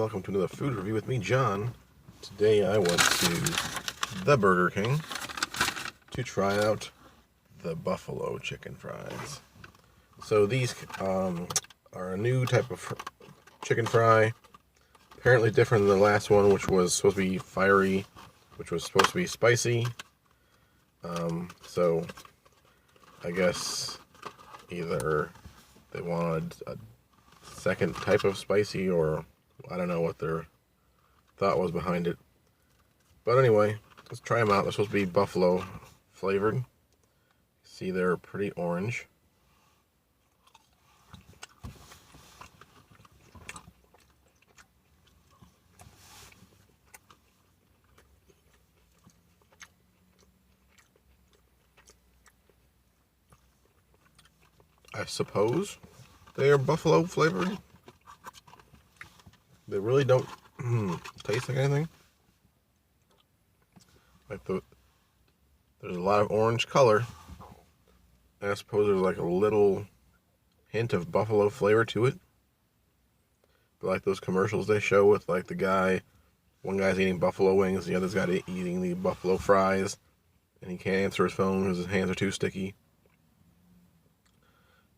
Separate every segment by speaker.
Speaker 1: welcome to another food review with me, John. Today I went to the Burger King to try out the buffalo chicken fries. So these are a new type of chicken fry, apparently different than the last one, which was supposed to be fiery, which was supposed to be spicy. So I guess either they wanted a second type of spicy, or I don't know what their thought was behind it. But anyway, let's try them out. They're supposed to be buffalo flavored. See, they're pretty orange. I suppose they are buffalo flavored. They really don't taste like anything. There's a lot of orange color, and I suppose there's like a little hint of buffalo flavor to it. But like those commercials they show with like one guy's eating buffalo wings, the other's got eating the buffalo fries, and he can't answer his phone because his hands are too sticky.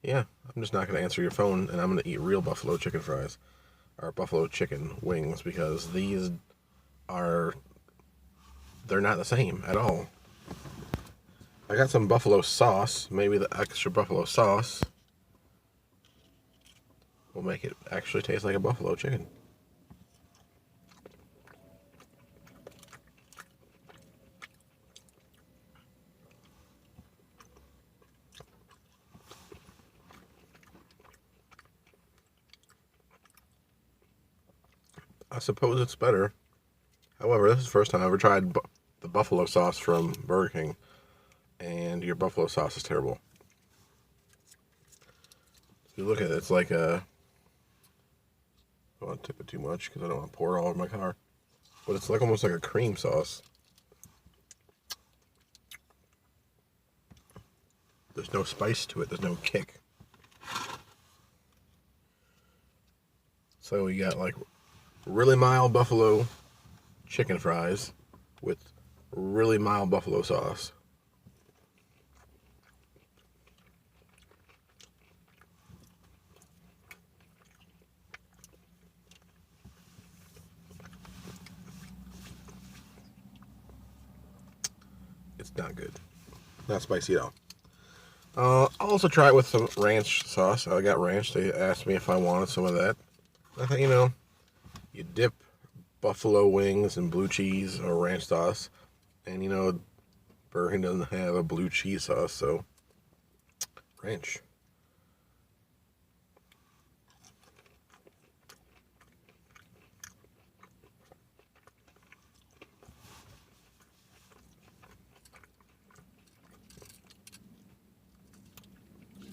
Speaker 1: Yeah, I'm just not going to answer your phone, and I'm going to eat real buffalo chicken fries, or buffalo chicken wings, because they're not the same at all. I got some buffalo sauce. Maybe the extra buffalo sauce will make it actually taste like a buffalo chicken. I suppose it's better. However, this is the first time I ever tried the buffalo sauce from Burger King, and your buffalo sauce is terrible. If you look at it, it's like I don't want to tip it too much because I don't want to pour it all over my car. But it's like almost like a cream sauce. There's no spice to it. There's no kick. So you got like really mild buffalo chicken fries with really mild buffalo sauce. It's not good. Not spicy at all. I'll also try it with some ranch sauce. I got ranch. They asked me if I wanted some of that. I thought, you dip buffalo wings in blue cheese or ranch sauce, and Burger King doesn't have a blue cheese sauce, so ranch.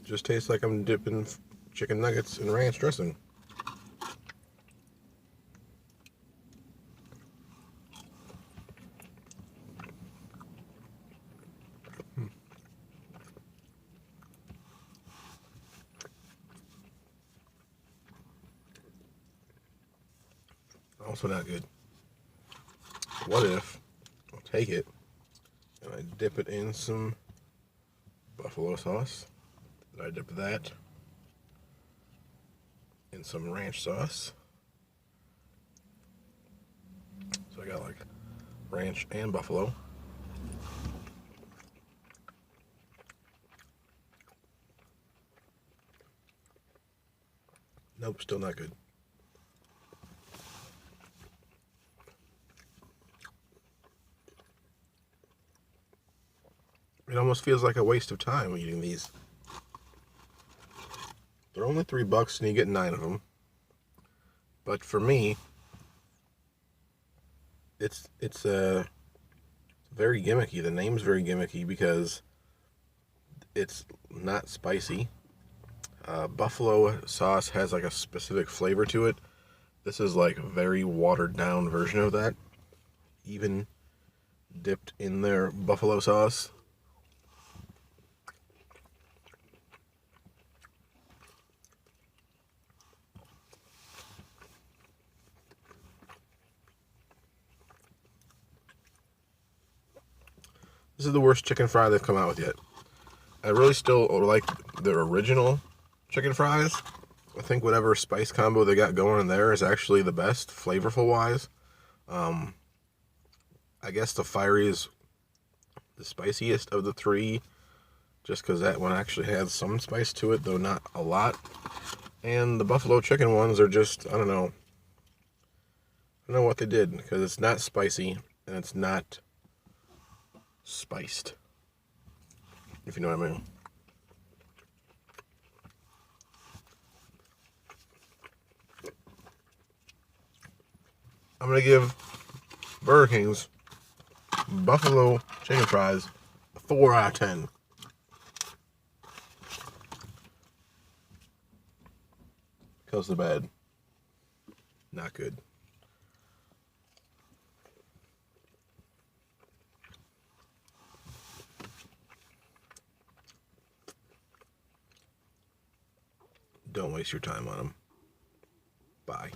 Speaker 1: Just tastes like I'm dipping chicken nuggets in ranch dressing. Also not good. What if I'll take it and I dip it in some buffalo sauce? Then I dip that in some ranch sauce. So I got like ranch and buffalo. Nope, still not good. It almost feels like a waste of time eating these. They're only $3 and you get 9 of them. But for me, it's very gimmicky. The name's very gimmicky because it's not spicy. Buffalo sauce has like a specific flavor to it. This is like a very watered down version of that, even dipped in their buffalo sauce. This is the worst chicken fry they've come out with yet. I really still like the original chicken fries. I think whatever spice combo they got going in there is actually the best, flavorful wise. I guess the fiery is the spiciest of the three, just because that one actually has some spice to it, though not a lot. And the buffalo chicken ones are just, I don't know what they did, because it's not spicy and it's not spiced, if you know what I mean. I'm going to give Burger King's buffalo chicken fries a 4 out of 10. Because the bad. Not good. Don't waste your time on them. Bye.